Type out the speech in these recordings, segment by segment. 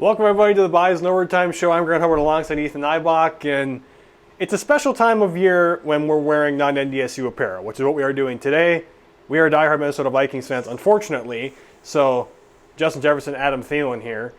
Welcome everybody to the Bison Overtime show. I'm Grant Hubbard alongside Ethan Eibach, and it's a special time of year when we're wearing non-NDSU apparel, which is what we are doing today. We are diehard Minnesota Vikings fans, unfortunately, so Justin Jefferson, Adam Thielen here,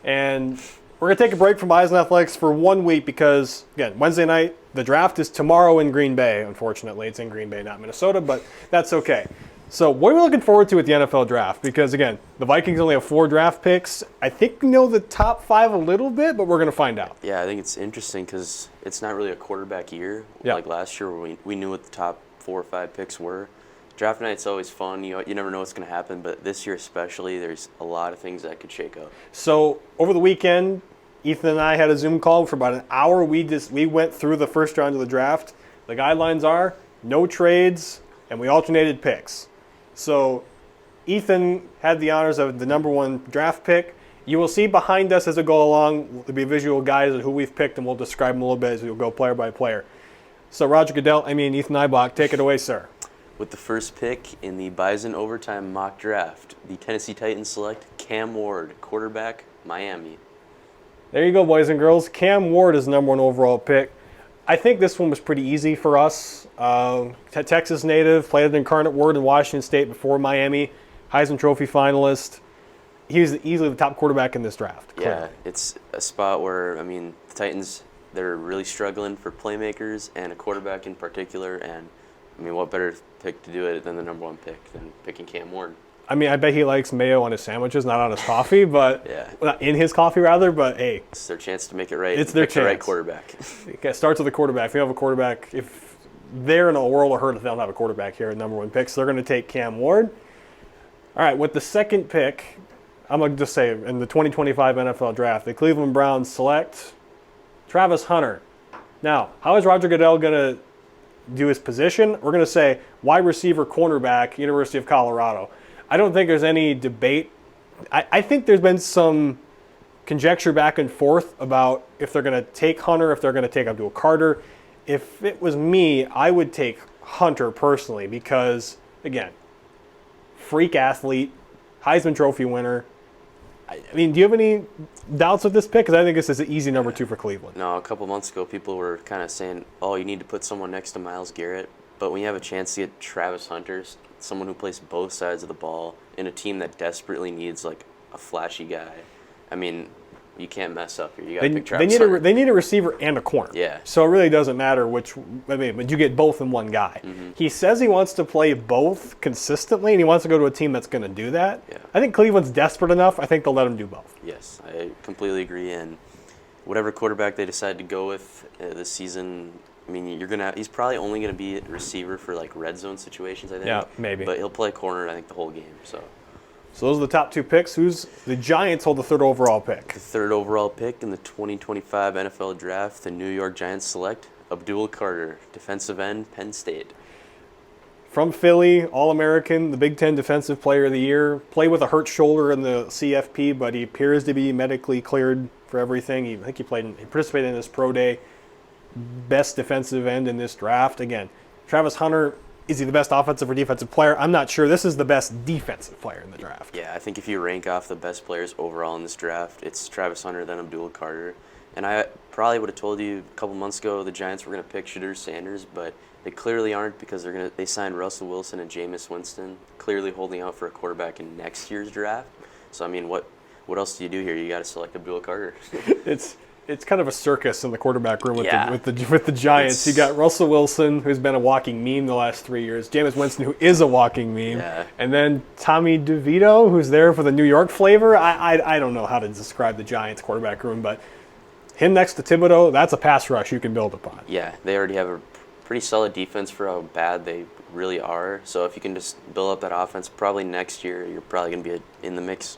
and we're going to take a break from Bison Athletics for 1 week because, again, Wednesday night, the draft is tomorrow in Green Bay. Unfortunately, it's in Green Bay, not Minnesota, but that's okay. So what are we looking forward to at the NFL draft? Because, again, the Vikings only have 4 draft picks. I think we know the top 5 a little bit, but we're going to find out. Yeah, I think it's interesting because it's not really a quarterback year. Yeah. Like last year where we knew what the top 4 or 5 picks were. Draft night's always fun. You never know what's going to happen, but this year especially, there's a lot of things that could shake up. So over the weekend, Ethan and I had a Zoom call for about an hour. We went through the first round of the draft. The guidelines are no trades, and we alternated picks. So Ethan had the honors of the number 1 draft pick. You will see behind us as we go along, there'll be visual guides of who we've picked, and we'll describe them a little bit as we'll go player by player. So Ethan Eibach, take it away, sir. With the first pick in the Bison Overtime mock draft, the Tennessee Titans select Cam Ward, quarterback, Miami. There you go, boys and girls. Cam Ward is the number 1 overall pick. I think this one was pretty easy for us. Texas native, played at Incarnate Word in Washington State before Miami, Heisman Trophy finalist. He was easily the top quarterback in this draft. Clearly. Yeah, it's a spot where, the Titans, they're really struggling for playmakers and a quarterback in particular. And, what better pick to do it than the number 1 pick than picking Cam Ward? I bet he likes mayo on his sandwiches, not on his coffee, but yeah. Well, in his coffee rather. But hey, it's their chance to make it right. It's their chance. The right quarterback. It starts with the quarterback. If you have a quarterback, if they're in a world of hurt if they don't have a quarterback here at number 1 pick, so they're going to take Cam Ward. All right, with the second pick, I'm going to just say in the 2025 NFL Draft, the Cleveland Browns select Travis Hunter. Now, how is Roger Goodell going to do his position? We're going to say wide receiver, cornerback, University of Colorado. I don't think there's any debate. I think there's been some conjecture back and forth about if they're going to take Hunter, if they're going to take Abdul Carter. If it was me, I would take Hunter personally because, again, freak athlete, Heisman Trophy winner. Do you have any doubts with this pick? Because I think this is an easy number 2 for Cleveland. No, a couple months ago, people were kind of saying, oh, you need to put someone next to Myles Garrett. But when you have a chance to get Travis Hunter, someone who plays both sides of the ball in a team that desperately needs, like, a flashy guy, you can't mess up here. You got to pick Travis Hunter. They need a receiver and a corner. Yeah. So it really doesn't matter which. But you get both in one guy. Mm-hmm. He says he wants to play both consistently, and he wants to go to a team that's going to do that. Yeah. I think Cleveland's desperate enough. I think they'll let him do both. Yes, I completely agree. And whatever quarterback they decide to go with this season, he's probably only going to be a receiver for like red zone situations, I think. Yeah, maybe. But he'll play corner, I think, the whole game. So those are the top 2 picks. The Giants hold the 3rd overall pick. The 3rd overall pick in the 2025 NFL Draft, the New York Giants select Abdul Carter, defensive end, Penn State. From Philly, All-American, the Big Ten Defensive Player of the Year. Played with a hurt shoulder in the CFP, but he appears to be medically cleared for everything. He participated in his pro day. Best defensive end in this draft. Again, Travis Hunter, is he the best offensive or defensive player? I'm not sure. This is the best defensive player in the draft. Yeah, I think if you rank off the best players overall in this draft, it's Travis Hunter, then Abdul Carter. And I probably would have told you a couple months ago the Giants were going to pick Shedeur Sanders, but they clearly aren't because they signed Russell Wilson and Jameis Winston, clearly holding out for a quarterback in next year's draft. So, what else do you do here? You got to select Abdul Carter. It's kind of a circus in the quarterback room with the Giants. You got Russell Wilson, who's been a walking meme the last 3 years. Jameis Winston, who is a walking meme. Yeah. And then Tommy DeVito, who's there for the New York flavor. I don't know how to describe the Giants quarterback room, but him next to Thibodeau, that's a pass rush you can build upon. Yeah, they already have a pretty solid defense for how bad they really are. So if you can just build up that offense, probably next year you're probably going to be in the mix.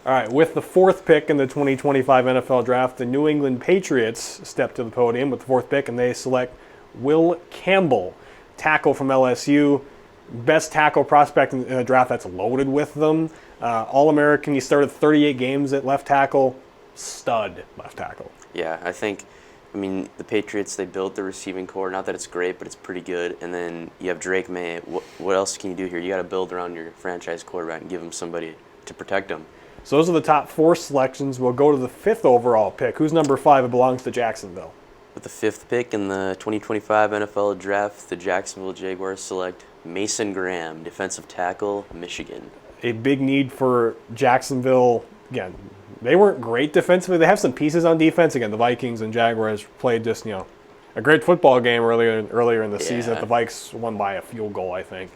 All right, with the 4th pick in the 2025 NFL Draft, the New England Patriots step to the podium with the 4th pick, and they select Will Campbell, tackle from LSU. Best tackle prospect in a draft that's loaded with them. All-American, he started 38 games at left tackle. Stud left tackle. Yeah, I think, the Patriots, they built the receiving core. Not that it's great, but it's pretty good. And then you have Drake May. What else can you do here? You got to build around your franchise quarterback and give him somebody to protect him. So those are the top 4 selections. We'll go to the 5th overall pick. Who's number 5? It belongs to Jacksonville. With the 5th pick in the 2025 NFL Draft, the Jacksonville Jaguars select Mason Graham, defensive tackle, Michigan. A big need for Jacksonville. Again, they weren't great defensively. They have some pieces on defense. Again, the Vikings and Jaguars played just, a great football game earlier in the season. The Vikes won by a field goal, I think.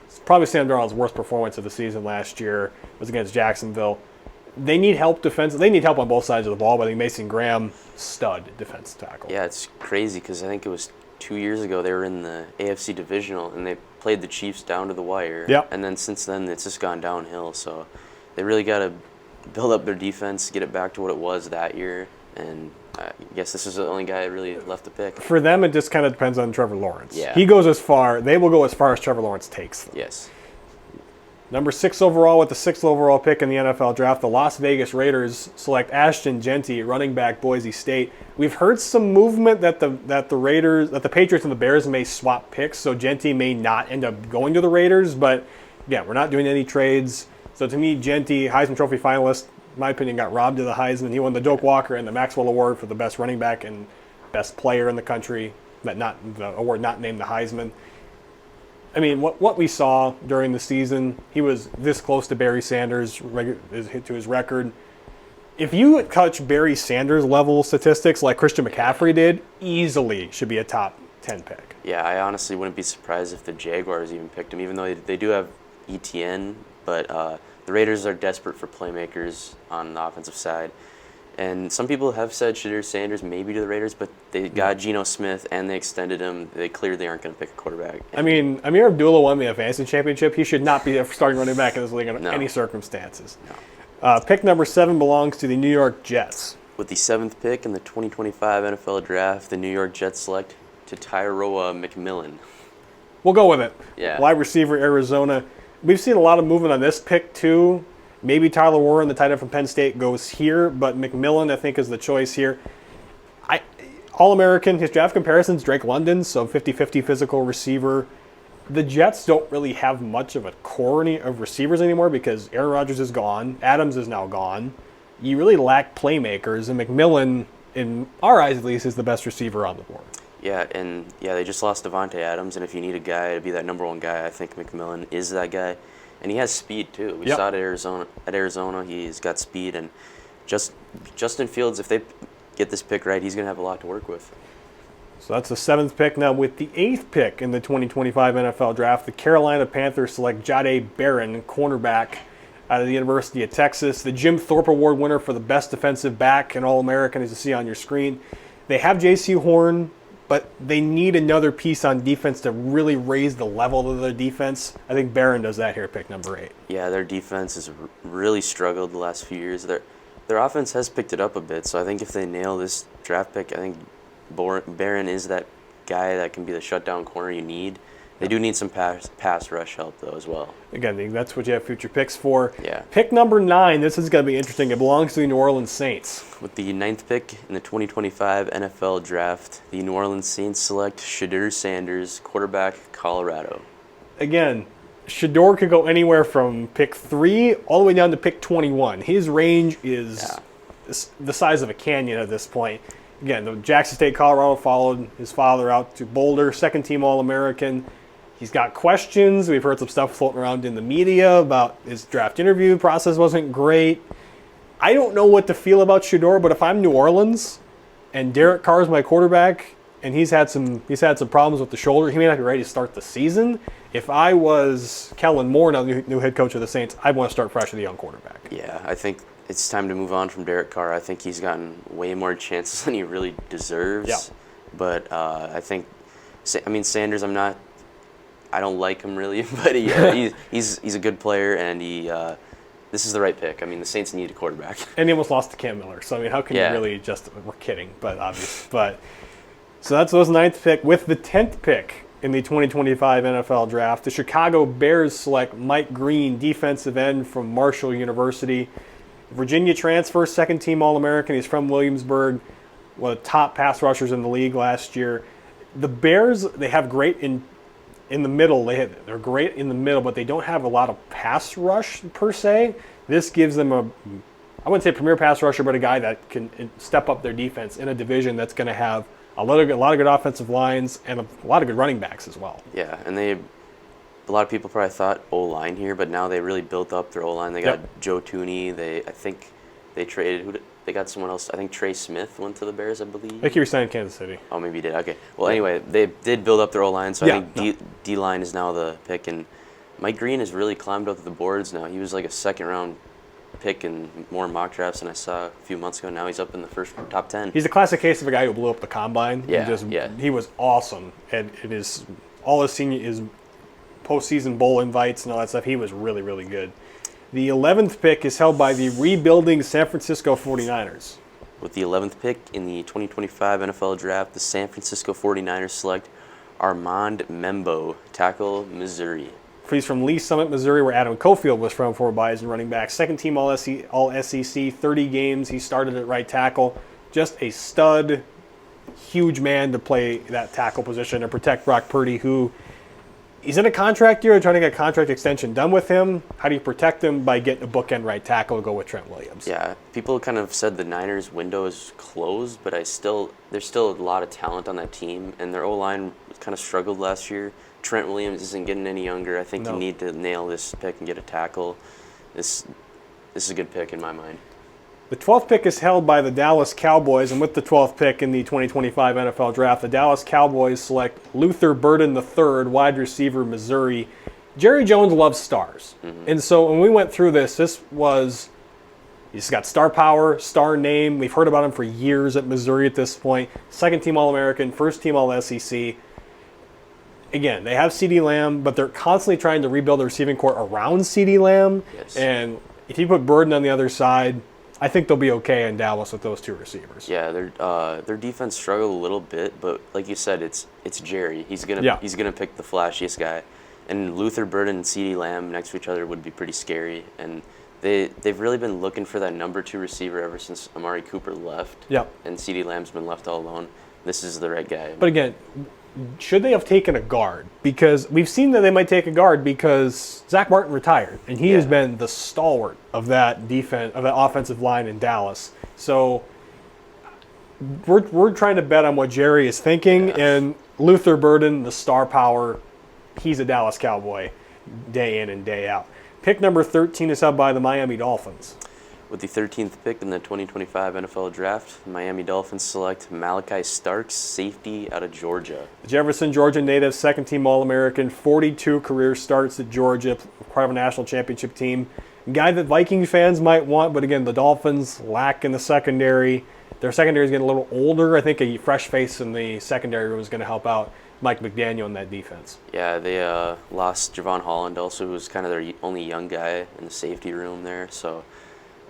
It's probably Sam Darnold's worst performance of the season last year was against Jacksonville. They need help defensively. They need help on both sides of the ball, but I think Mason Graham, stud defensive tackle. Yeah, it's crazy because I think it was 2 years ago they were in the AFC Divisional and they played the Chiefs down to the wire. Yep. And then since then it's just gone downhill. So they really got to build up their defense, get it back to what it was that year. And I guess this is the only guy that really left the pick. For them, it just kind of depends on Trevor Lawrence. Yeah. He goes as far. They will go as far as Trevor Lawrence takes them. Yes. Number 6 overall with the 6th overall pick in the NFL Draft, the Las Vegas Raiders select Ashton Jeanty, running back, Boise State. We've heard some movement that the Patriots and the Bears may swap picks, so Jeanty may not end up going to the Raiders. But yeah, we're not doing any trades. So to me, Jeanty, Heisman Trophy finalist, in my opinion, got robbed of the Heisman. He won the Doak Walker and the Maxwell Award for the best running back and best player in the country, but not the award not named the Heisman. I mean, what we saw during the season, he was this close to Barry Sanders to his record. If you touch Barry Sanders level statistics like Christian McCaffrey did, easily should be a top 10 pick. Yeah, I honestly wouldn't be surprised if the Jaguars even picked him, even though they do have ETN. But the Raiders are desperate for playmakers on the offensive side. And some people have said Shadir Sanders maybe to the Raiders, but they got Geno Smith and they extended him. They clearly aren't going to pick a quarterback. I mean, Amir Abdullah won the fantasy championship. He should not be a starting running back in this league under any circumstances. No. Pick number 7 belongs to the New York Jets. With the 7th pick in the 2025 NFL Draft, the New York Jets select Tyroa McMillan. We'll go with it. Yeah. Wide receiver, Arizona. We've seen a lot of movement on this pick, too. Maybe Tyler Warren, the tight end from Penn State, goes here, but McMillan, I think, is the choice here. All-American, his draft comparisons, Drake London, so 50-50 physical receiver. The Jets don't really have much of a core of receivers anymore because Aaron Rodgers is gone. Adams is now gone. You really lack playmakers, and McMillan, in our eyes at least, is the best receiver on the board. Yeah, and they just lost Devontae Adams, and if you need a guy to be that number 1 guy, I think McMillan is that guy. And he has speed, too. We saw it at Arizona. He's got speed. And Justin Fields, if they get this pick right, he's going to have a lot to work with. So that's the 7th pick. Now with the 8th pick in the 2025 NFL Draft, the Carolina Panthers select Jahdae Barron, cornerback out of the University of Texas. The Jim Thorpe Award winner for the best defensive back and All-American, as you see on your screen. They have J.C. Horn, but they need another piece on defense to really raise the level of their defense. I think Barron does that here at pick number 8. Yeah, their defense has really struggled the last few years. Their offense has picked it up a bit, so I think if they nail this draft pick, I think Barron is that guy that can be the shutdown corner you need. They do need some pass rush help, though, as well. Again, that's what you have future picks for. Yeah. Pick number 9, this is going to be interesting. It belongs to the New Orleans Saints. With the 9th pick in the 2025 NFL Draft, the New Orleans Saints select Shadir Sanders, quarterback, Colorado. Again, Shador could go anywhere from pick 3 all the way down to pick 21. His range is the size of a canyon at this point. Again, the Jackson State, Colorado followed his father out to Boulder, second-team All-American. He's got questions. We've heard some stuff floating around in the media about his draft interview process wasn't great. I don't know what to feel about Shador, but if I'm New Orleans and Derek Carr's my quarterback and he's had some problems with the shoulder, he may not be ready to start the season. If I was Kellen Moore, now the new head coach of the Saints, I'd want to start fresh with a young quarterback. Yeah, I think it's time to move on from Derek Carr. I think he's gotten way more chances than he really deserves. Yeah. But I think, Sanders, I don't like him really, but he's a good player, and this is the right pick. I mean, the Saints need a quarterback. And he almost lost to Cam Miller, so how can you really we're kidding, but obviously. So that's those 9th pick. With the 10th pick in the 2025 NFL Draft, the Chicago Bears select Mike Green, defensive end from Marshall University. Virginia transfer, second-team All-American. He's from Williamsburg, one of the top pass rushers in the league last year. The Bears, they have great in the middle. They're great in the middle, but they don't have a lot of pass rush per se. This gives them I wouldn't say premier pass rusher, but a guy that can step up their defense in a division that's going to have a lot of good offensive lines and a lot of good running backs as well. Yeah, and a lot of people probably thought O-line here, but now they really built up their O-line. They got Joe Tooney. I think they traded. They got someone else. I think Trey Smith went to the Bears, I believe. I think he resigned in Kansas City. Oh, maybe he did. Okay. Well, anyway, they did build up their O-line, so I think D-line is now the pick. And Mike Green has really climbed up the boards now. He was like a second-round pick in more mock drafts than I saw a few months ago. Now he's up in the first top 10. He's a classic case of a guy who blew up the combine. Yeah, He was awesome. And all his postseason bowl invites and all that stuff. He was really, really good. The 11th pick is held by the rebuilding San Francisco 49ers. With the 11th pick in the 2025 NFL Draft, the San Francisco 49ers select Armand Membo, tackle, Missouri. He's from Lee Summit, Missouri, where Adam Cofield was from for Bison running back. Second team All SEC, 30 games. He started at right tackle. Just a stud, huge man to play that tackle position and protect Brock Purdy, who he's in a contract year, trying to get a contract extension done with him. How do you protect him? By getting a bookend right tackle to go with Trent Williams. Yeah, people kind of said the Niners' window is closed, but there's still a lot of talent on that team, and their O-line kind of struggled last year. Trent Williams isn't getting any younger. I think you need to nail this pick and get a tackle. This is a good pick in my mind. The 12th pick is held by the Dallas Cowboys, and with the 12th pick in the 2025 NFL Draft, the Dallas Cowboys select Luther Burden III, wide receiver, Missouri. Jerry Jones loves stars. And so when we went through this he's got star power, star name. We've heard about him for years at Missouri at this point. Second team All-American, first team All-SEC. Again, they have CeeDee Lamb, but they're constantly trying to rebuild the receiving corps around CeeDee Lamb. Yes. And if you put Burden on the other side, I think they'll be okay in Dallas with those two receivers. Yeah, their defense struggled a little bit, but like you said, it's Jerry. He's gonna pick the flashiest guy, and Luther Burden and CeeDee Lamb next to each other would be pretty scary. And they've really been looking for that number 2 receiver ever since Amari Cooper left. Yep. And CeeDee Lamb's been left all alone. This is the right guy. But again, should they have taken a guard? Because we've seen that they might take a guard because Zach Martin retired, and he has been the stalwart of that defense, of that offensive line in Dallas. So we're trying to bet on what Jerry is thinking, and Luther Burden, the star power, he's a Dallas Cowboy day in and day out. Pick number 13 is held by the Miami Dolphins. With the 13th pick in the 2025 NFL Draft, the Miami Dolphins select Malachi Starks, safety out of Georgia. Jefferson, Georgia native, second-team All-American, 42 career starts at Georgia, part of a national championship team. Guy that Viking fans might want, but again, the Dolphins lack in the secondary. Their secondary is getting a little older. I think a fresh face in the secondary room is going to help out Mike McDaniel in that defense. Yeah, they lost Javon Holland also, who was kind of their only young guy in the safety room there, so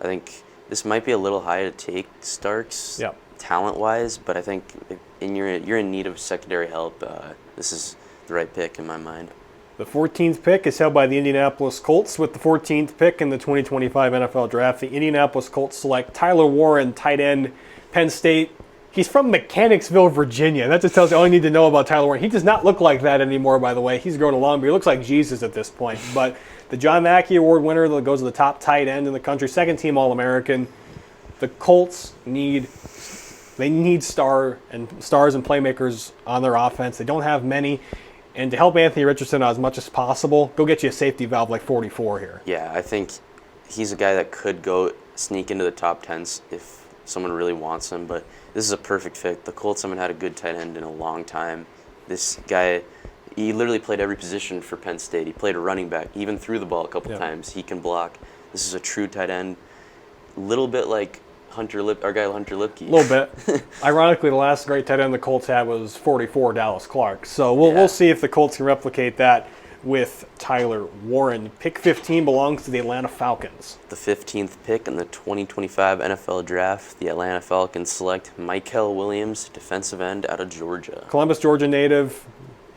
I think this might be a little high to take Starks talent-wise, but I think you're in need of secondary help. This is the right pick in my mind. The 14th pick is held by the Indianapolis Colts. With the 14th pick in the 2025 NFL Draft, the Indianapolis Colts select Tyler Warren, tight end, Penn State. He's from Mechanicsville, Virginia. That just tells you all you need to know about Tyler Warren. He does not look like that anymore, by the way. He's grown a long beard. He looks like Jesus at this point. But the John Mackey Award winner that goes to the top tight end in the country, second-team All-American. The Colts need stars and playmakers on their offense. They don't have many. And to help Anthony Richardson as much as possible, go get you a safety valve like 44 here. Yeah, I think he's a guy that could go sneak into the top 10s if someone really wants him. But this is a perfect fit. The Colts haven't had a good tight end in a long time. This guy, he literally played every position for Penn State. He played a running back, he even threw the ball a couple times. He can block. This is a true tight end. A little bit like our guy Hunter Lipke. A little bit. Ironically, the last great tight end the Colts had was 44, Dallas Clark. So we'll see if the Colts can replicate that with Tyler Warren. Pick 15 belongs to the Atlanta Falcons. The 15th pick in the 2025 NFL Draft, the Atlanta Falcons select Mykel Williams, defensive end out of Georgia. Columbus, Georgia native,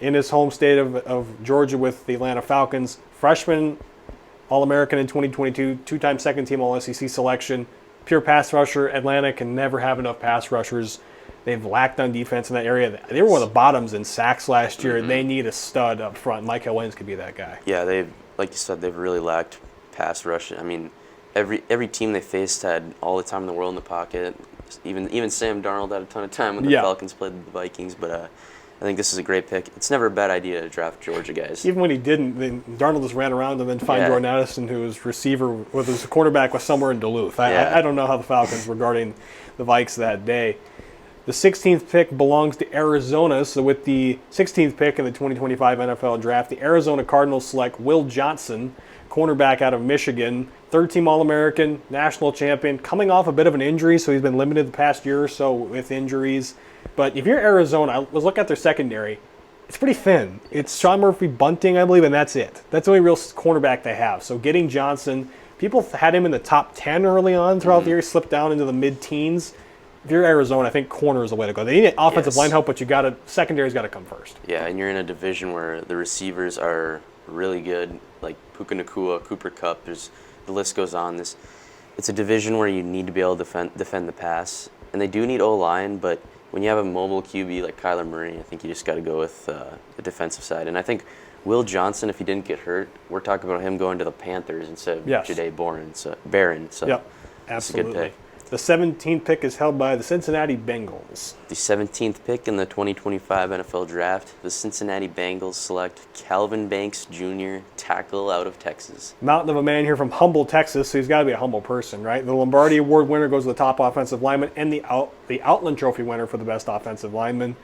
in his home state of Georgia with the Atlanta Falcons. Freshman All-American in 2022, two-time second-team All-SEC selection. Pure pass rusher. Atlanta can never have enough pass rushers. They've lacked on defense in that area. They were one of the bottoms in sacks last year. They need a stud up front. Mykel Williams could be that guy. Yeah, like you said, they've really lacked pass rush. I mean, every team they faced had all the time in the world in the pocket. Even Sam Darnold had a ton of time when the Yeah. Falcons played the Vikings. But I think this is a great pick. It's never a bad idea to draft Georgia guys. Even when he didn't, then Darnold just ran around and then find Yeah. Jordan Addison, who was receiver, with his quarterback was somewhere in Duluth. Yeah. I don't know how the Falcons were guarding the Vikes that day. The 16th pick belongs to Arizona. So with the 16th pick in the 2025 NFL Draft, the Arizona Cardinals select Will Johnson, cornerback out of Michigan, third-team All-American, national champion, coming off a bit of an injury, so he's been limited the past year or so with injuries. But if you're Arizona, I was looking at their secondary. It's pretty thin. It's Sean Murphy, Bunting, I believe, and that's it. That's the only real cornerback they have. So getting Johnson, people had him in the top 10 early on throughout the year, slipped down into the mid-teens. If you're Arizona, I think corner is the way to go. They need offensive line help, but secondary's got to come first. Yeah, and you're in a division where the receivers are really good, like Puka Nacua, Cooper Kupp. The list goes on. It's a division where you need to be able to defend the pass, and they do need O-line, but when you have a mobile QB like Kyler Murray, I think you just got to go with the defensive side. And I think Will Johnson, if he didn't get hurt, we're talking about him going to the Panthers instead of Jahdae Barron. So Yep, that's a good absolutely. pick. The 17th pick is held by the Cincinnati Bengals. The 17th pick in the 2025 NFL Draft, the Cincinnati Bengals select Calvin Banks Jr., tackle out of Texas. Mountain of a man here from Humble, Texas, so he's got to be a humble person, right? The Lombardi Award winner goes to the top offensive lineman and the Outland Trophy winner for the best offensive lineman.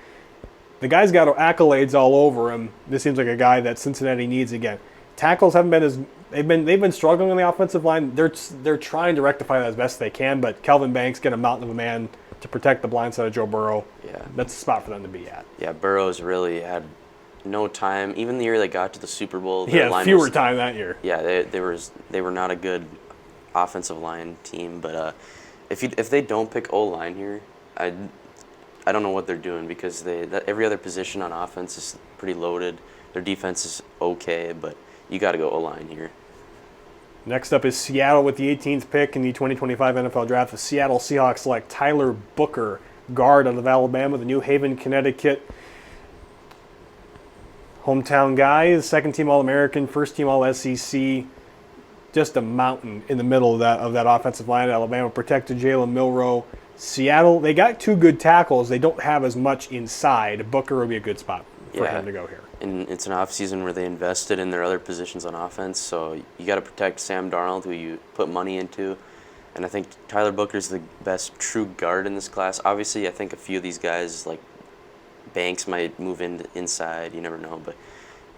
The guy's got accolades all over him. This seems like a guy that Cincinnati needs again. Tackles haven't been as they've been struggling on the offensive line. They're trying to rectify that as best they can, but Calvin Banks get a mountain of a man to protect the blind side of Joe Burrow. Yeah, that's the spot for them to be at. Yeah, Burrow's really had no time. Even the year they got to the Super Bowl, fewer time that year. Yeah, they were not a good offensive line team. But if they don't pick O-line here, I don't know what they're doing, because every other position on offense is pretty loaded. Their defense is okay, but you got to go O-line here. Next up is Seattle with the 18th pick in the 2025 NFL Draft. The Seattle Seahawks select Tyler Booker, guard out of Alabama, the New Haven, Connecticut hometown guy, second-team All-American, first-team All-SEC. Just a mountain in the middle of that offensive line at Alabama. Protected Jalen Milroe. Seattle, they got two good tackles. They don't have as much inside. Booker would be a good spot for him to go here. And it's an offseason where they invested in their other positions on offense, so you got to protect Sam Darnold, who you put money into. And I think Tyler Booker's the best true guard in this class. Obviously, I think a few of these guys, like Banks, might move inside. You never know, but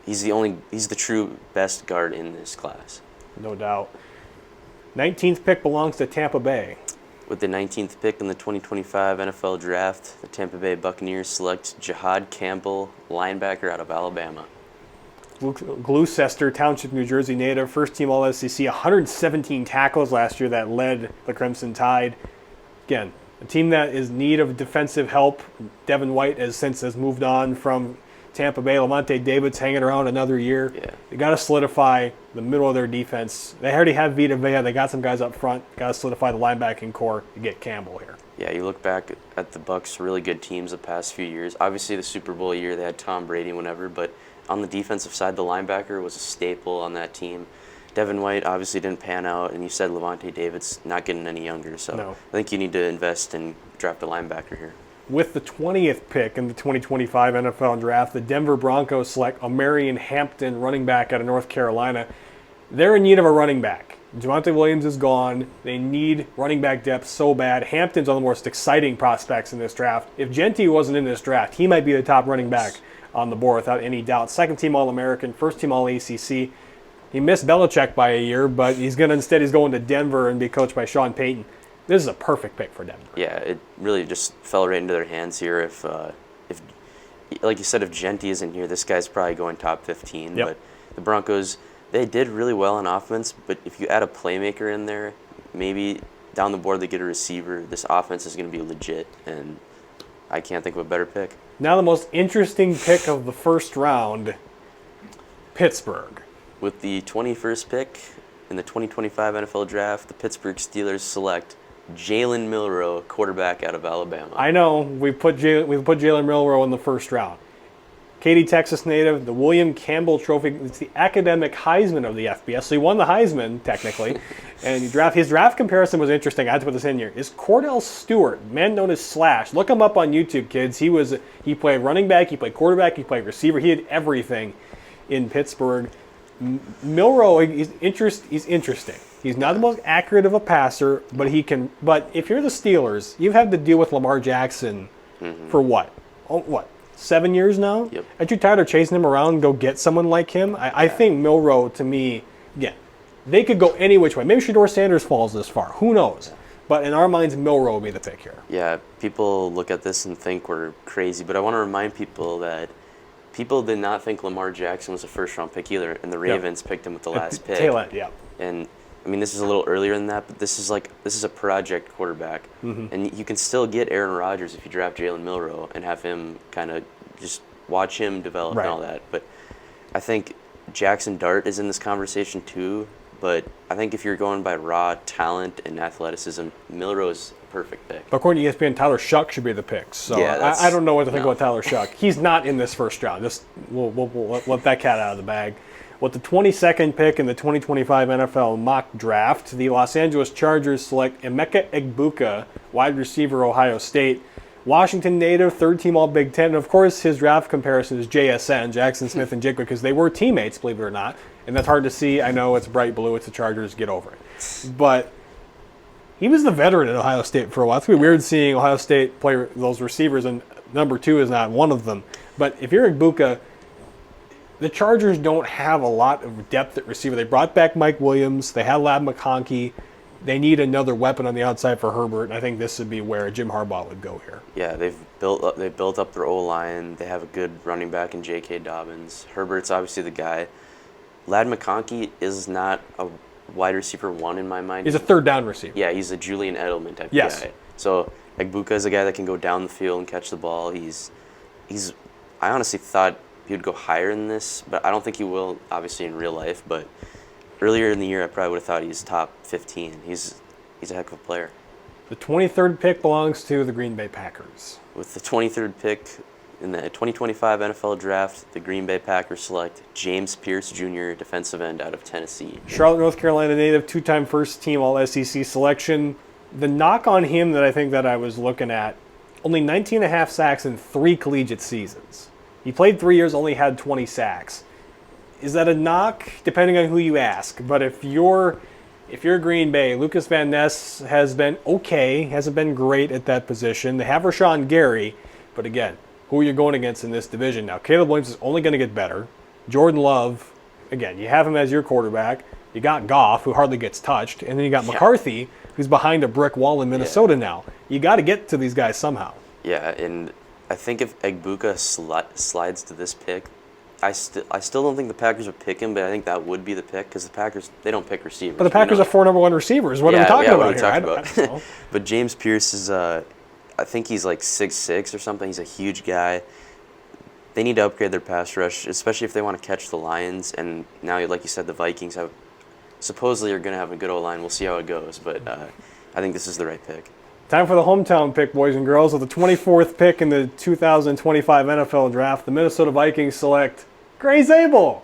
he's the true best guard in this class. No doubt. 19th pick belongs to Tampa Bay. With the 19th pick in the 2025 NFL Draft, the Tampa Bay Buccaneers select Jahad Campbell, linebacker out of Alabama. Gloucester Township, New Jersey native, first-team All-SEC, 117 tackles last year that led the Crimson Tide. Again, a team that is in need of defensive help. Devin White has moved on from Tampa Bay. Lavonte David's hanging around another year. Yeah. They got to solidify the middle of their defense. They already have Vita Vea. They got some guys up front. Got to solidify the linebacking core to get Campbell here. Yeah, you look back at the Bucs, really good teams the past few years. Obviously, the Super Bowl year, they had Tom Brady, whenever, but on the defensive side, the linebacker was a staple on that team. Devin White obviously didn't pan out, and you said Lavonte David's not getting any younger, so No. I think you need to invest and draft a linebacker here. With the 20th pick in the 2025 NFL Draft, the Denver Broncos select Omarion Hampton, running back out of North Carolina. They're in need of a running back. Javonte Williams is gone. They need running back depth so bad. Hampton's one of the most exciting prospects in this draft. If Genty wasn't in this draft, he might be the top running back on the board without any doubt. Second-team All-American, first-team All-ACC. He missed Belichick by a year, but he's going to Denver and be coached by Sean Payton. This is a perfect pick for Denver. Yeah, it really just fell right into their hands here. If like you said, if Genty isn't here, this guy's probably going top 15. Yep. But the Broncos, they did really well on offense, but if you add a playmaker in there, maybe down the board they get a receiver, this offense is going to be legit, and I can't think of a better pick. Now the most interesting pick of the first round, Pittsburgh. With the 21st pick in the 2025 NFL Draft, the Pittsburgh Steelers select Jalen Milroe, quarterback out of Alabama. I know we put Jalen Milroe in the first round. Katy, Texas native, the William Campbell Trophy. It's the academic Heisman of the FBS. So he won the Heisman, technically. And his draft comparison was interesting. I had to put this in here. Is Cordell Stewart, man known as Slash. Look him up on YouTube, kids. He played running back, he played quarterback, he played receiver. He had everything in Pittsburgh. Milroe, he's interesting. He's not the most accurate of a passer, but he can. But if you're the Steelers, you've had to deal with Lamar Jackson for what? 7 years now? Yep. Aren't you tired of chasing him around and go get someone like him? I think Milroe, to me, again, they could go any which way. Maybe Shedeur Sanders falls this far. Who knows? But in our minds, Milroe would be the pick here. Yeah, people look at this and think we're crazy, but I want to remind people that people did not think Lamar Jackson was a first-round pick either, and the Ravens picked him with the last pick. Tail end, yeah. And I mean, this is a little earlier than that, but this is a project quarterback, and you can still get Aaron Rodgers if you draft Jalen Milroe and have him kind of just watch him develop and all that. But I think Jackson Dart is in this conversation too. But I think if you're going by raw talent and athleticism, Milroe is a perfect pick. But according to ESPN, Tyler Shuck should be the pick. So yeah, I don't know what to think about Tyler Shuck. He's not in this first round. We'll let that cat out of the bag. With the 22nd pick in the 2025 NFL mock draft, the Los Angeles Chargers select Emeka Egbuka, wide receiver, Ohio State. Washington native, third-team All-Big Ten. And, of course, his draft comparison is JSN, Jackson Smith and Jigba, because they were teammates, believe it or not. And that's hard to see. I know it's bright blue. It's the Chargers. Get over it. But he was the veteran at Ohio State for a while. It's going to be weird seeing Ohio State play those receivers, and number 2 is not one of them. But if you're Egbuka, the Chargers don't have a lot of depth at receiver. They brought back Mike Williams. They had Lab McConkey. They need another weapon on the outside for Herbert, and I think this would be where Jim Harbaugh would go here. Yeah, they've built up their O-line. They have a good running back in J.K. Dobbins. Herbert's obviously the guy. Lad McConkey is not a wide receiver 1 in my mind. He's a third down receiver. Yeah, he's a Julian Edelman type guy. So Egbuka is a guy that can go down the field and catch the ball. He's. I honestly thought he would go higher than this, but I don't think he will, obviously, in real life. But earlier in the year, I probably would have thought he's top 15. He's a heck of a player. The 23rd pick belongs to the Green Bay Packers. With the 23rd pick in the 2025 NFL Draft, the Green Bay Packers select James Pierce Jr., defensive end out of Tennessee. Charlotte, North Carolina native, 2-time first-team All-SEC selection. The knock on him that I think that I was looking at, only 19.5 sacks in 3 collegiate seasons. He played 3 years, only had 20 sacks. Is that a knock? Depending on who you ask. But if you're Green Bay, Lucas Van Ness has been okay, hasn't been great at that position. They have Rashawn Gary, but again, who are you going against in this division? Now, Caleb Williams is only going to get better. Jordan Love, again, you have him as your quarterback. You got Goff, who hardly gets touched, and then you got McCarthy, who's behind a brick wall in Minnesota now. You got to get to these guys somehow. Yeah, and I think if Egbuka slides to this pick, I still don't think the Packers would pick him, but I think that would be the pick because the Packers, they don't pick receivers. But the Packers have 4 number 1 receivers. What are we talking about what here? I don't know. But James Pierce is, I think he's like 6'6" or something. He's a huge guy. They need to upgrade their pass rush, especially if they want to catch the Lions. And now, like you said, the Vikings supposedly are going to have a good O-line. We'll see how it goes, but I think this is the right pick. Time for the hometown pick, boys and girls. With the 24th pick in the 2025 NFL Draft, the Minnesota Vikings select Gray Zabel.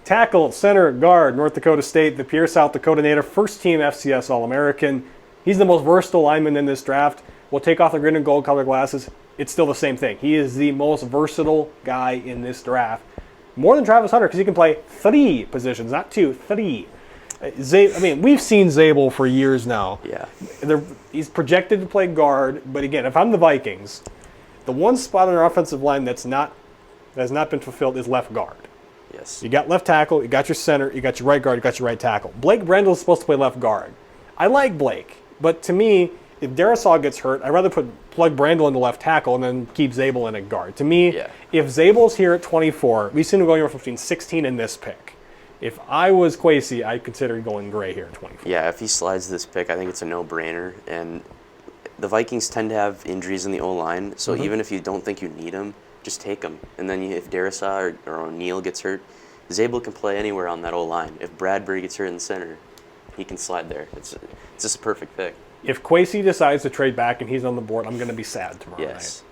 Tackle, center, guard, North Dakota State, the Pierre, South Dakota native, first-team FCS All-American. He's the most versatile lineman in this draft. We'll take off the green and gold color glasses. It's still the same thing. He is the most versatile guy in this draft. More than Travis Hunter because he can play 3 positions, not 2, 3. We've seen Zabel for years now. Yeah. He's projected to play guard, but again, if I'm the Vikings, the one spot on our offensive line that has not been fulfilled is left guard. Yes. You got left tackle, you got your center, you got your right guard, you got your right tackle. Blake Brandel is supposed to play left guard. I like Blake, but to me, if Darisaw gets hurt, I'd rather plug Brandel into left tackle and then keep Zabel in at guard. To me, if Zabel's here at 24, we've seen him going between 16 and this pick. If I was Kwesi, I'd consider going Gray here at 24. Yeah, if he slides this pick, I think it's a no-brainer. And the Vikings tend to have injuries in the O-line, so even if you don't think you need him, just take him. And then if Darisaw or O'Neal gets hurt, Zabel can play anywhere on that O-line. If Bradbury gets hurt in the center, he can slide there. It's just a perfect pick. If Kwesi decides to trade back and he's on the board, I'm going to be sad tomorrow night.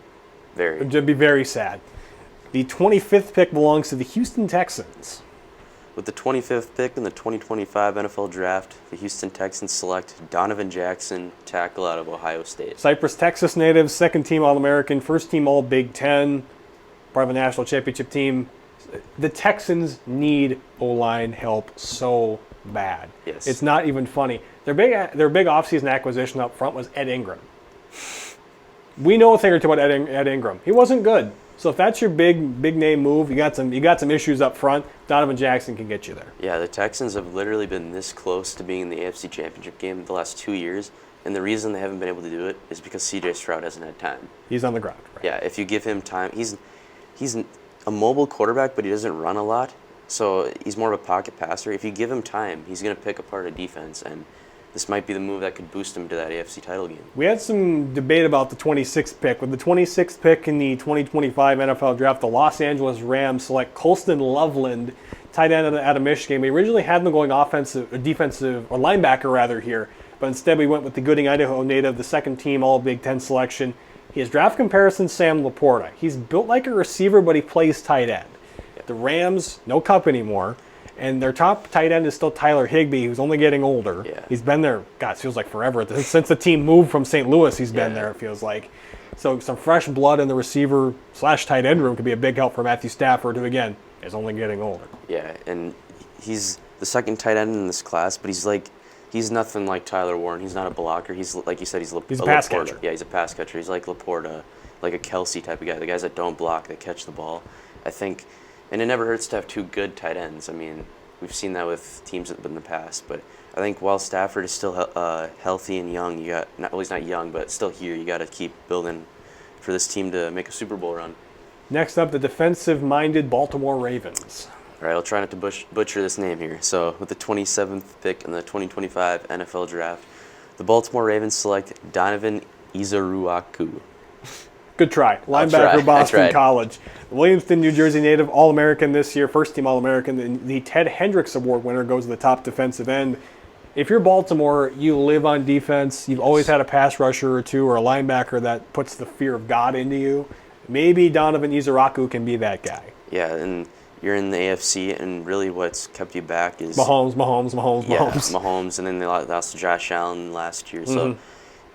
Very. I'd be very sad. The 25th pick belongs to the Houston Texans. With the 25th pick in the 2025 NFL Draft, the Houston Texans select Donovan Jackson, tackle out of Ohio State. Cypress, Texas native, second-team All-American, first-team All-Big Ten, part of a national championship team. The Texans need O-line help so bad. Yes. It's not even funny. Their big offseason acquisition up front was Ed Ingram. We know a thing or two about Ed Ingram. He wasn't good. So if that's your big name move, you got some issues up front. Donovan Jackson can get you there. Yeah, the Texans have literally been this close to being in the AFC Championship game the last 2 years, and the reason they haven't been able to do it is because C.J. Stroud hasn't had time. He's on the ground. Right? Yeah, if you give him time, he's a mobile quarterback, but he doesn't run a lot, so he's more of a pocket passer. If you give him time, he's going to pick apart a defense, and this might be the move that could boost him to that AFC title game. We had some debate about the 26th pick. With the 26th pick in the 2025 NFL Draft, the Los Angeles Rams select Colston Loveland, tight end out of Michigan. We originally had them going defensive, or linebacker rather here, but instead we went with the Gooding, Idaho native, the second-team All-Big Ten selection. He has draft comparison Sam Laporta. He's built like a receiver, but he plays tight end. The Rams, no Cup anymore. And their top tight end is still Tyler Higbee, who's only getting older. Yeah. He's been there, God, it feels like forever. Since the team moved from St. Louis, he's been there, it feels like. So some fresh blood in the receiver / tight end room could be a big help for Matthew Stafford, who, again, is only getting older. Yeah, and he's the second tight end in this class, but he's nothing like Tyler Warren. He's not a blocker. He's, like you said, he's a pass Laporta. catcher. Yeah, he's a pass catcher. He's like Laporta, like a Kelsey type of guy. The guys that don't block, that catch the ball. I think, and it never hurts to have two good tight ends. I mean, we've seen that with teams in the past, but I think while Stafford is still healthy and young, he's not young, but still here, you got to keep building for this team to make a Super Bowl run. Next up, the defensive-minded Baltimore Ravens. All right, I'll try not to butcher this name here. So with the 27th pick in the 2025 NFL Draft, the Baltimore Ravens select Donovan Izuruaku. Good try. Linebacker, Boston College. Williamston, New Jersey native, All-American this year, first-team All-American. The Ted Hendricks Award winner goes to the top defensive end. If you're Baltimore, you live on defense. You've always had a pass rusher or two or a linebacker that puts the fear of God into you. Maybe Donovan Izuruaku can be that guy. Yeah, and you're in the AFC, and really what's kept you back is Mahomes. Yeah, Mahomes, and then they lost to Josh Allen last year. So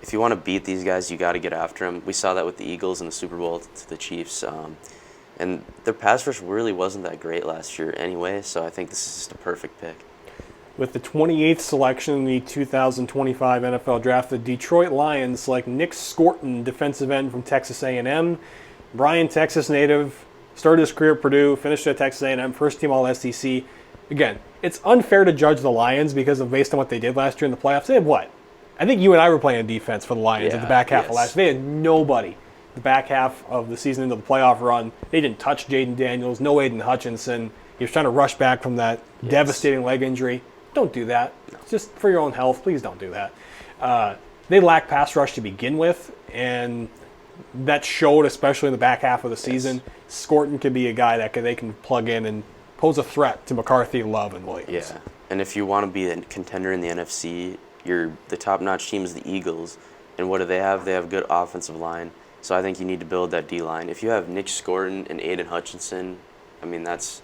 if you want to beat these guys, you got to get after them. We saw that with the Eagles in the Super Bowl to the Chiefs. And their pass rush really wasn't that great last year anyway, so I think this is just a perfect pick. With the 28th selection in the 2025 NFL Draft, the Detroit Lions select Nick Scorton, defensive end from Texas A&M. Bryan, Texas native, started his career at Purdue, finished at Texas A&M, first-team All-SEC. Again, it's unfair to judge the Lions because of based on what they did last year in the playoffs. They had what? I think you and I were playing defense for the Lions at the back half of last year. They had nobody. The back half of the season into the playoff run, they didn't touch Jaden Daniels, no Aiden Hutchinson. He was trying to rush back from that devastating leg injury. Don't do that. No. Just for your own health, please don't do that. They lack pass rush to begin with, and that showed especially in the back half of the season. Scorton could be a guy that they can plug in and pose a threat to McCarthy, Love, and Williams. Yeah, and if you want to be a contender in the NFC, the top-notch team is the Eagles, and what do they have? They have good offensive line, so I think you need to build that D-line. If you have Nick Scorton and Aiden Hutchinson, I mean, that's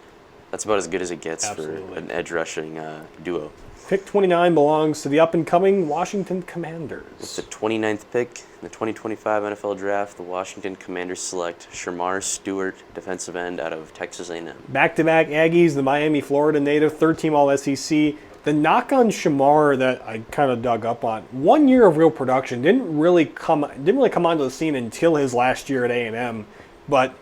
about as good as it gets for an edge-rushing duo. Pick 29 belongs to the up-and-coming Washington Commanders. With the 29th pick in the 2025 NFL Draft, the Washington Commanders select Shamar Stewart, defensive end out of Texas A&M. Back-to-back Aggies, the Miami, Florida native, third-team All-SEC. The knock on Shamar that I kind of dug up on, 1 year of real production, didn't really come onto the scene until his last year at A&M. But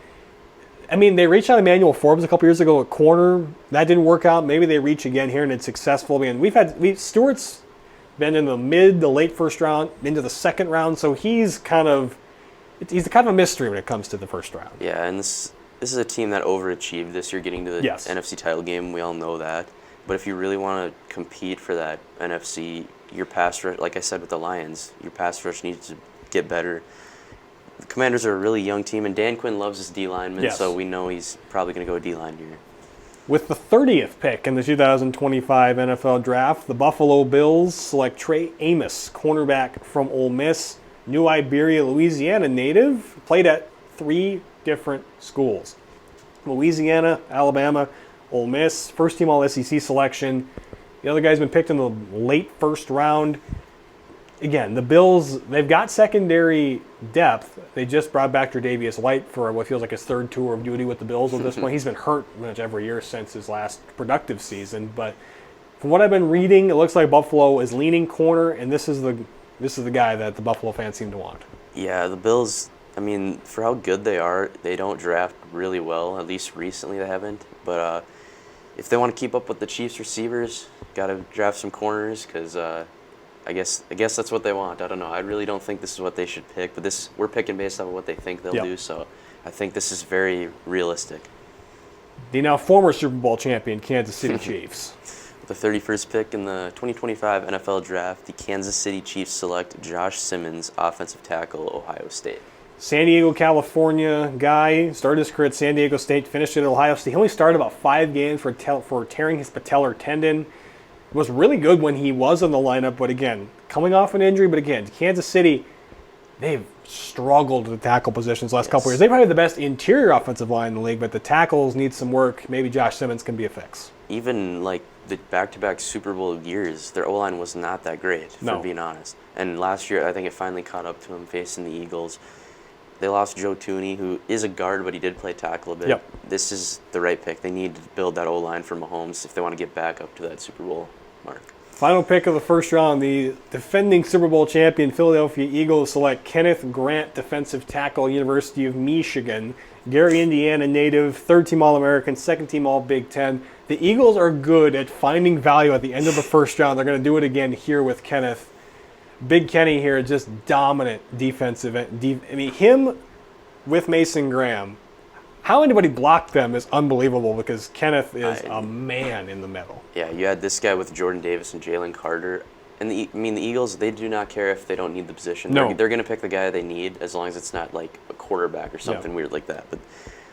I mean, they reached out Emmanuel Forbes a couple years ago at corner. That didn't work out. Maybe they reach again here and it's successful. I mean, Stewart's been in the mid to late first round, into the second round, so he's kind of a mystery when it comes to the first round. Yeah, and this is a team that overachieved this year, getting to the NFC title game. We all know that. But if you really want to compete for that NFC, your pass rush, like I said with the Lions, your pass rush needs to get better. The Commanders are a really young team, and Dan Quinn loves his D-linemen, so we know he's probably going to go D-line here. With the 30th pick in the 2025 NFL Draft, the Buffalo Bills select Trey Amos, cornerback from Ole Miss, New Iberia, Louisiana native, played at 3 different schools. Louisiana, Alabama, Ole Miss, first team All SEC selection. The other guy's been picked in the late first round. Again, the Bills, they've got secondary depth. They just brought back Tre'Davious White for what feels like his third tour of duty with the Bills at this point. He's been hurt pretty much every year since his last productive season. But from what I've been reading, it looks like Buffalo is leaning corner, and this is the guy that the Buffalo fans seem to want. Yeah, the Bills, I mean, for how good they are, they don't draft really well. At least recently they haven't. But if they want to keep up with the Chiefs receivers, got to draft some corners because I guess that's what they want. I don't know. I really don't think this is what they should pick, but we're picking based on what they think they'll do. So I think this is very realistic. The now former Super Bowl champion Kansas City Chiefs. The 31st pick in the 2025 NFL Draft, the Kansas City Chiefs select Josh Simmons, offensive tackle, Ohio State. San Diego, California guy, started his career at San Diego State, finished at Ohio State. He only started about 5 games for tearing his patellar tendon. Was really good when he was in the lineup, but again, coming off an injury. But again, Kansas City, they've struggled at the tackle positions the last couple years. They probably have the best interior offensive line in the league, but the tackles need some work. Maybe Josh Simmons can be a fix. Even like the back-to-back Super Bowl years, their O-line was not that great, for being honest. And last year, I think it finally caught up to them facing the Eagles. They lost Joe Tooney, who is a guard, but he did play tackle a bit. Yep. This is the right pick. They need to build that O-line for Mahomes if they want to get back up to that Super Bowl mark. Final pick of the first round, the defending Super Bowl champion Philadelphia Eagles select Kenneth Grant, defensive tackle, University of Michigan. Gary, Indiana native, third-team All-American, second-team All-Big Ten. The Eagles are good at finding value at the end of the first round. They're going to do it again here with Kenneth. Big Kenny here, just dominant defensive. I mean, him with Mason Graham, how anybody blocked them is unbelievable because Kenneth is a man in the middle. Yeah, you had this guy with Jordan Davis and Jalen Carter. And the Eagles, they do not care if they don't need the position. No. They're going to pick the guy they need as long as it's not like a quarterback or something weird like that. But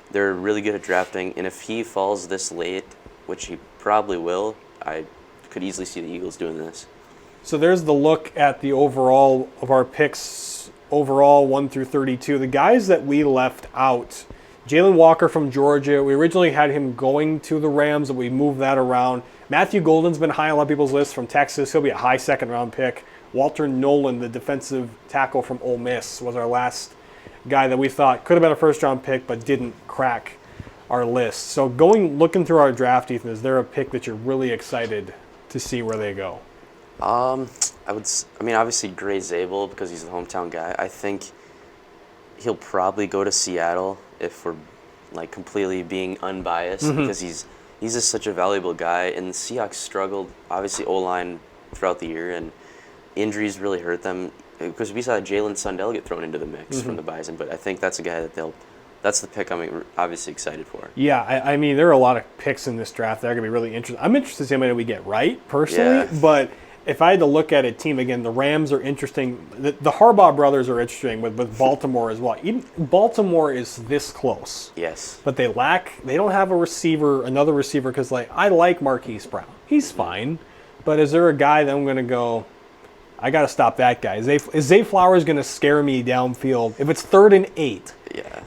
they're really good at drafting. And if he falls this late, which he probably will, I could easily see the Eagles doing this. So there's the look at the overall of our picks, overall 1 through 32. The guys that we left out, Jalen Walker from Georgia, we originally had him going to the Rams, but we moved that around. Matthew Golden's been high on a lot of people's lists from Texas. He'll be a high second-round pick. Walter Nolan, the defensive tackle from Ole Miss, was our last guy that we thought could have been a first-round pick but didn't crack our list. So looking through our draft, Ethan, is there a pick that you're really excited to see where they go? Obviously Gray Zabel because he's the hometown guy. I think he'll probably go to Seattle if we're like completely being unbiased because he's just such a valuable guy. And the Seahawks struggled, obviously O-line throughout the year, and injuries really hurt them because we saw Jalen Sundell get thrown into the mix from the Bison. But I think that's a guy that that's the pick I'm obviously excited for. Yeah, I mean, there are a lot of picks in this draft that are going to be really interesting. I'm interested to see how many we get right, personally. Yeah. But if I had to look at a team, again, the Rams are interesting. The Harbaugh brothers are interesting with Baltimore as well. Even Baltimore is this close. Yes. But they don't have another receiver, because I like Marquise Brown. He's fine. But is there a guy that I'm going to go, I got to stop that guy? Is Zay Flowers going to scare me downfield? If it's 3rd and 8,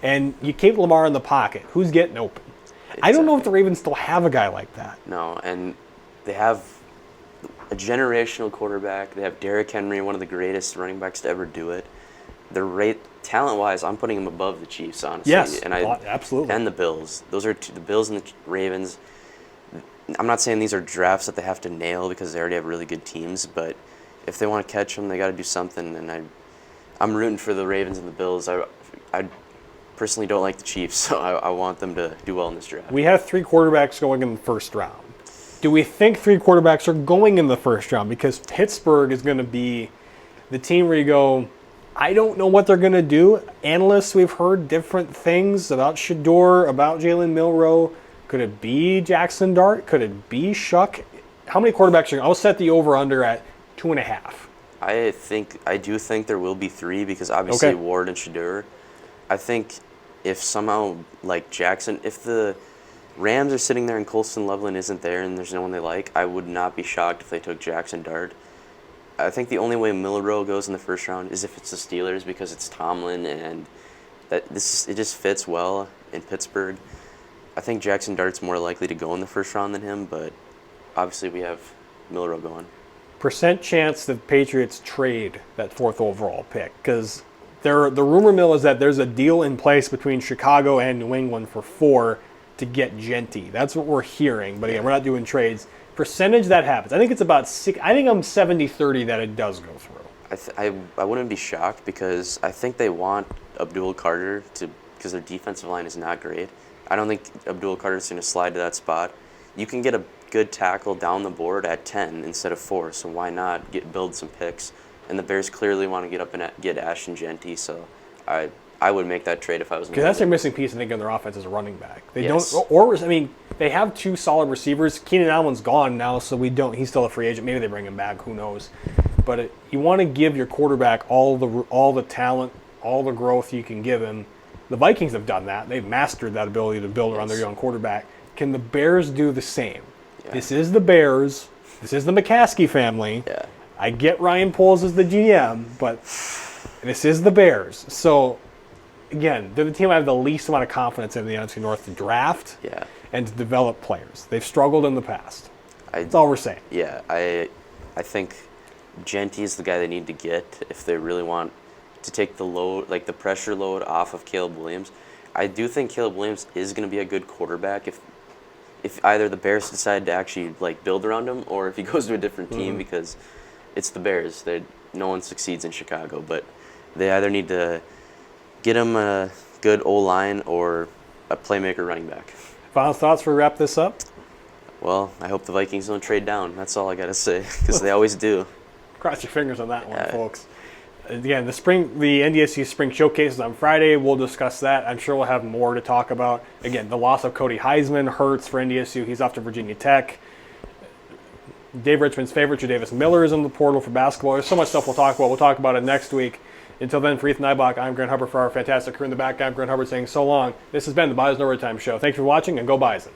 and you keep Lamar in the pocket, who's getting open? Exactly. I don't know if the Ravens still have a guy like that. No, and they have a generational quarterback. They have Derrick Henry, one of the greatest running backs to ever do it. Talent-wise, I'm putting him above the Chiefs, honestly. Yes, and absolutely. And the Bills. Those are the Bills and the Ravens. I'm not saying these are drafts that they have to nail because they already have really good teams, but if they want to catch them, they got to do something. And I'm rooting for the Ravens and the Bills. I personally don't like the Chiefs, so I want them to do well in this draft. We have 3 quarterbacks going in the first round. Do we think 3 quarterbacks are going in the first round? Because Pittsburgh is going to be the team where you go, I don't know what they're going to do. Analysts, we've heard different things about Shador, about Jalen Milroe. Could it be Jackson Dart? Could it be Shuck? How many quarterbacks are going? I'll set the over-under at 2.5. I do think there will be 3 because obviously Ward and Shador. I think if somehow, Jackson, if the Rams are sitting there and Colston Loveland isn't there and there's no one they like, I would not be shocked if they took Jackson Dart. I think the only way Milroe goes in the first round is if it's the Steelers because it's Tomlin and it just fits well in Pittsburgh. I think Jackson Dart's more likely to go in the first round than him, but obviously we have Milroe going. Percent chance that Patriots trade that 4th overall pick, because the rumor mill is that there's a deal in place between Chicago and New England for 4 to get Genty. That's what we're hearing, but again, we're not doing trades. Percentage that happens. I think it's about 6. I think I'm 70-30 that it does go through. I wouldn't be shocked because I think they want Abdul Carter because their defensive line is not great. I don't think Abdul Carter's going to slide to that spot. You can get a good tackle down the board at 10 instead of 4, so why not build some picks? And the Bears clearly want to get up and get Ashton Genty, so I would make that trade if I was. Because that's their missing piece, I think, in their offense as a running back. They Yes. don't, or I mean, they have 2 solid receivers. Keenan Allen's gone now, so we don't. He's still a free agent. Maybe they bring him back. Who knows? But you want to give your quarterback all the talent, all the growth you can give him. The Vikings have done that. They've mastered that ability to build around their young quarterback. Can the Bears do the same? Yeah. This is the Bears. This is the McCaskey family. Yeah. I get Ryan Poles as the GM, but this is the Bears. So, again, they're the team I have the least amount of confidence in the NFC North to draft and to develop players. They've struggled in the past. That's all we're saying. Yeah, I think Genty is the guy they need to get if they really want to take the load, like the pressure load off of Caleb Williams. I do think Caleb Williams is going to be a good quarterback if either the Bears decide to actually like build around him or if he goes to a different team because it's the Bears. No one succeeds in Chicago, but they either need to get him a good O-line or a playmaker running back. Final thoughts before we wrap this up? Well, I hope the Vikings don't trade down. That's all I got to say because they always do. Cross your fingers on that one, folks. Again, the NDSU Spring Showcase is on Friday. We'll discuss that. I'm sure we'll have more to talk about. Again, the loss of Cody Heisman hurts for NDSU. He's off to Virginia Tech. Dave Richmond's favorite, Tre'Davious Miller, is in the portal for basketball. There's so much stuff we'll talk about. We'll talk about it next week. Until then, for Ethan Eibach, I'm Grant Hubbard. For our fantastic crew in the back, I'm Grant Hubbard saying so long. This has been the Bison Overtime Show. Thanks for watching, and go Bison.